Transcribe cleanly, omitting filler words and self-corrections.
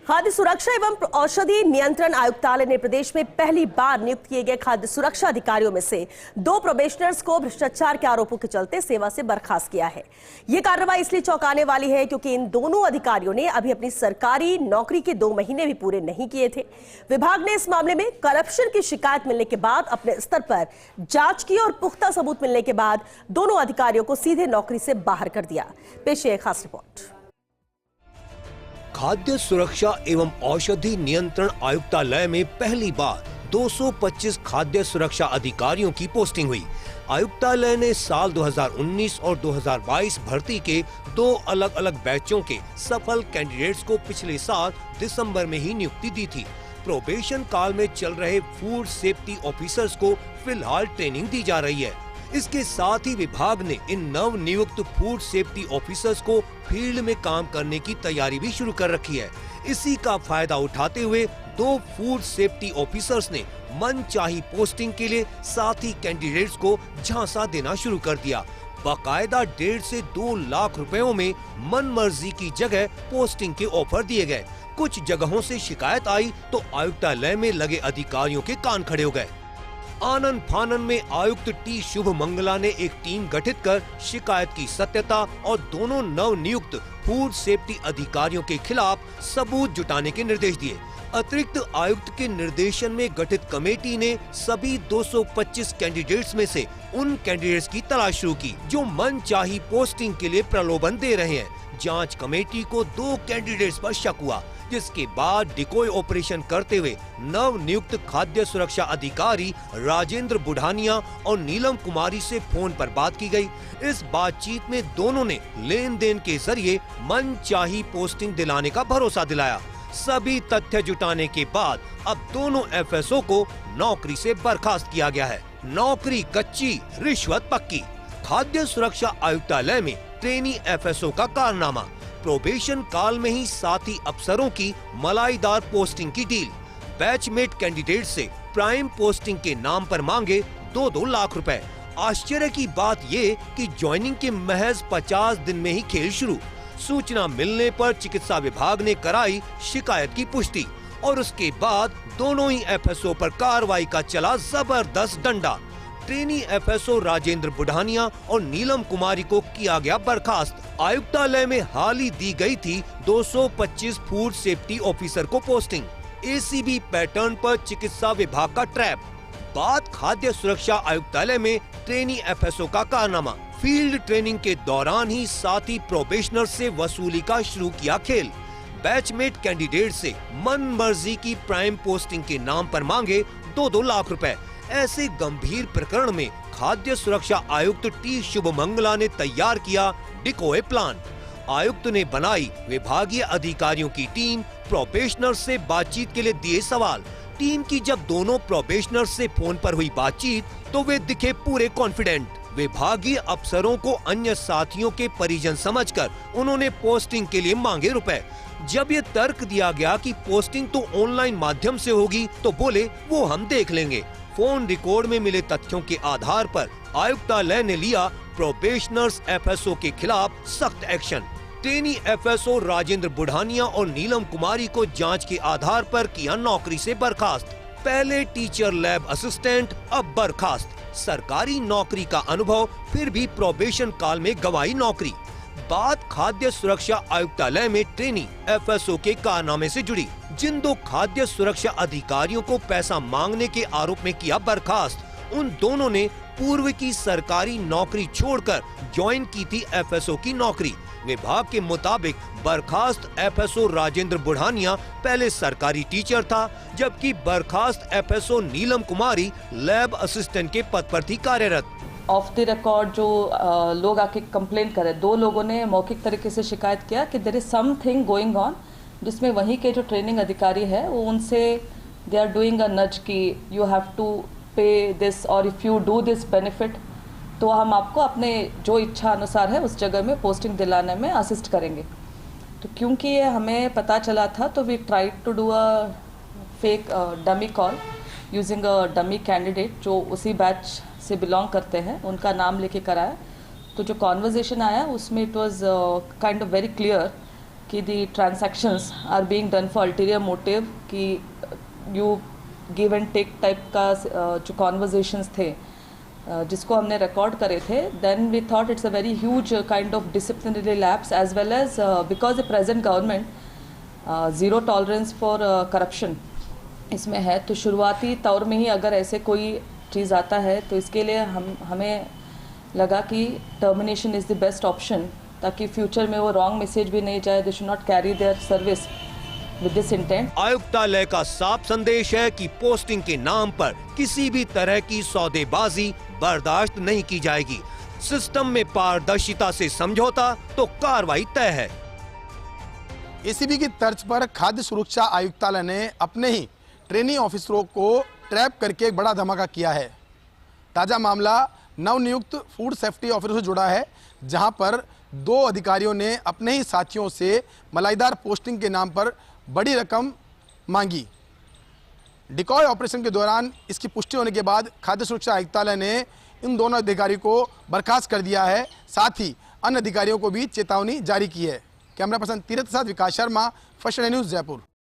खाद्य सुरक्षा एवं औषधि नियंत्रण आयुक्तालय ने प्रदेश में पहली बार नियुक्त किए गए खाद्य सुरक्षा अधिकारियों में से 2 प्रोबेशनर्स को भ्रष्टाचार के आरोपों के चलते सेवा से बर्खास्त किया है। यह कार्रवाई इसलिए चौंकाने वाली है क्योंकि इन दोनों अधिकारियों ने अभी अपनी सरकारी नौकरी के 2 महीने भी पूरे नहीं किए थे। विभाग ने इस मामले में करप्शन की शिकायत मिलने के बाद अपने स्तर पर जांच की और पुख्ता सबूत मिलने के बाद दोनों अधिकारियों को सीधे नौकरी से बाहर कर दिया। पेश है खास रिपोर्ट। खाद्य सुरक्षा एवं औषधि नियंत्रण आयुक्तालय में पहली बार 225 खाद्य सुरक्षा अधिकारियों की पोस्टिंग हुई। आयुक्तालय ने साल 2019 और 2022 भर्ती के 2 अलग अलग बैचों के सफल कैंडिडेट्स को पिछले साल दिसंबर में ही नियुक्ति दी थी। प्रोबेशन काल में चल रहे फूड सेफ्टी ऑफिसर्स को फिलहाल ट्रेनिंग दी जा रही है। इसके साथ ही विभाग ने इन नव नियुक्त फूड सेफ्टी ऑफिसर्स को फील्ड में काम करने की तैयारी भी शुरू कर रखी है। इसी का फायदा उठाते हुए 2 फूड सेफ्टी ऑफिसर्स ने मनचाही पोस्टिंग के लिए साथी कैंडिडेट्स को झांसा देना शुरू कर दिया। बाकायदा 1.5 से 2 लाख रुपयों में मनमर्जी की जगह पोस्टिंग के ऑफर दिए गए। कुछ जगहों से शिकायत आई तो आयुक्तालय में लगे अधिकारियों के कान खड़े हो गए। आनन फानन में आयुक्त टी शुभ मंगला ने एक टीम गठित कर शिकायत की सत्यता और दोनों नव नियुक्त फूड सेफ्टी अधिकारियों के खिलाफ सबूत जुटाने के निर्देश दिए। अतिरिक्त आयुक्त के निर्देशन में गठित कमेटी ने सभी 225 कैंडिडेट्स में से उन कैंडिडेट्स की तलाश शुरू की जो मनचाही पोस्टिंग के लिए प्रलोभन दे रहे हैं। जांच कमेटी को 2 कैंडिडेट्स पर शक हुआ, जिसके बाद डिकोय ऑपरेशन करते हुए नव नियुक्त खाद्य सुरक्षा अधिकारी राजेंद्र बुढ़ानिया और नीलम कुमारी से फोन पर बात की गई। इस बातचीत में दोनों ने लेन देन के जरिए मनचाही पोस्टिंग दिलाने का भरोसा दिलाया। सभी तथ्य जुटाने के बाद अब दोनों एफएसओ को नौकरी से बर्खास्त किया गया है। नौकरी कच्ची, रिश्वत पक्की। खाद्य सुरक्षा आयुक्तालय में ट्रेनी एफएसओ का कारनामा। प्रोबेशन काल में ही साथी अफसरों की मलाईदार पोस्टिंग की डील। बैचमेट कैंडिडेट से प्राइम पोस्टिंग के नाम पर मांगे 2-2 लाख रुपए। आश्चर्य की बात ये कि ज्वाइनिंग के महज 50 दिन में ही खेल शुरू। सूचना मिलने पर चिकित्सा विभाग ने कराई शिकायत की पुष्टि और उसके बाद दोनों ही एफएसओ पर कार्रवाई का चला जबरदस्त डंडा। ट्रेनी एफएसओ राजेंद्र बुढ़ानिया और नीलम कुमारी को किया गया बर्खास्त। आयुक्तालय में हाल ही दी गई थी 225 फूड सेफ्टी ऑफिसर को पोस्टिंग। एसीबी पैटर्न पर चिकित्सा विभाग का ट्रैप। बात खाद्य सुरक्षा आयुक्तालय में ट्रेनी एफएसओ का कारनामा। फील्ड ट्रेनिंग के दौरान ही साथी प्रोबेशनर से वसूली का शुरू किया खेल। बैचमेट कैंडिडेट से मन मर्जी की प्राइम पोस्टिंग के नाम पर मांगे 2-2 लाख रुपए। ऐसे गंभीर प्रकरण में खाद्य सुरक्षा आयुक्त टी शुभ मंगला ने तैयार किया डिकोय प्लान। आयुक्त ने बनाई विभागीय अधिकारियों की टीम, प्रोबेशनर से बातचीत के लिए दिए सवाल। टीम की जब दोनों प्रोबेशनर से फोन पर हुई बातचीत तो वे दिखे पूरे कॉन्फिडेंट। विभागीय अफसरों को अन्य साथियों के परिजन समझकर उन्होंने पोस्टिंग के लिए मांगे रुपए। जब ये तर्क दिया गया कि पोस्टिंग तो ऑनलाइन माध्यम से होगी तो बोले वो हम देख लेंगे। फोन रिकॉर्ड में मिले तथ्यों के आधार पर आयुक्तालय ने लिया प्रोबेशनर्स एफएसओ के खिलाफ सख्त action. Trainee FSO Rajendra Budhania और नीलम कुमारी को जांच के आधार पर किया नौकरी से बर्खास्त। पहले टीचर लैब असिस्टेंट, अब बर्खास्त। सरकारी नौकरी का अनुभव, फिर भी प्रोबेशन काल में गंवाई नौकरी। बात खाद्य सुरक्षा आयुक्तालय में ट्रेनी एफएसओ के कारनामे से जुड़ी। जिन 2 खाद्य सुरक्षा अधिकारियों को पैसा मांगने के आरोप में किया बर्खास्त, उन दोनों ने पूर्व की सरकारी नौकरी छोड़कर ज्वाइन की थी एफएसओ की नौकरी। विभाग के मुताबिक बर्खास्त एफएसओ राजेंद्र बुढ़ानिया पहले सरकारी टीचर था, जबकि बर्खास्त एफएसओ नीलम कुमारी लैब असिस्टेंट के पद पर थी कार्यरत। ऑफ द रिकॉर्ड जो लोग आके कंप्लेन करे, 2 लोगों ने मौखिक तरीके से शिकायत किया कि there is something going on, जिसमें वहीं के जो ट्रेनिंग अधिकारी है वो उनसे दे आर डूइंग अ नज कि यू हैव टू पे दिस और if you do this benefit तो हम आपको अपने जो इच्छा अनुसार है उस जगह में पोस्टिंग दिलाने में असिस्ट करेंगे। तो क्योंकि ये हमें पता चला था तो we tried to do a fake dummy call using a dummy candidate जो उसी बैच से बिलोंग करते हैं, उनका नाम लेके कराया। तो जो कॉन्वर्जेशन आया उसमें it was kind of very clear कि the transactions are being done for ulterior motive, कि you give and take type का जो कॉन्वर्जेशंस थे जिसको हमने रिकॉर्ड करे थे, then we thought it's a very huge kind of disciplinary lapse as well as because the present government zero tolerance for corruption इसमें है। तो शुरुआती तौर में ही अगर ऐसे कोई चीज़ आता है तो इसके लिए हमें लगा कि termination is the best option, ताकि फ्यूचर में वो रॉन्ग मैसेज भी नहीं जाए, they should not carry their service with this intent. आयुक्तालय का साफ संदेश है कि पोस्टिंग के नाम पर किसी भी तरह की सौदेबाजी बर्दाश्त नहीं की जाएगी। सिस्टम में पारदर्शिता से समझौता तो कार्रवाई तय है। एसीबी की तर्ज पर खाद्य सुरक्षा आयुक्तालय ने अपने ही ट्रेनी ऑफिसरों को ट्रैप करके एक बड़ा धमाका किया है। ताजा मामला नवनियुक्त फूड सेफ्टी ऑफिसर से जुड़ा है, जहां पर 2 अधिकारियों ने अपने ही साथियों से मलाईदार पोस्टिंग के नाम पर बड़ी रकम मांगी। डिकॉय ऑपरेशन के दौरान इसकी पुष्टि होने के बाद खाद्य सुरक्षा आयुक्तालय ने इन दोनों अधिकारियों को बर्खास्त कर दिया है, साथ ही अन्य अधिकारियों को भी चेतावनी जारी की है। कैमरा पर्सन तीरथ के साथ विकास शर्मा, फर्स्ट न्यूज़ जयपुर।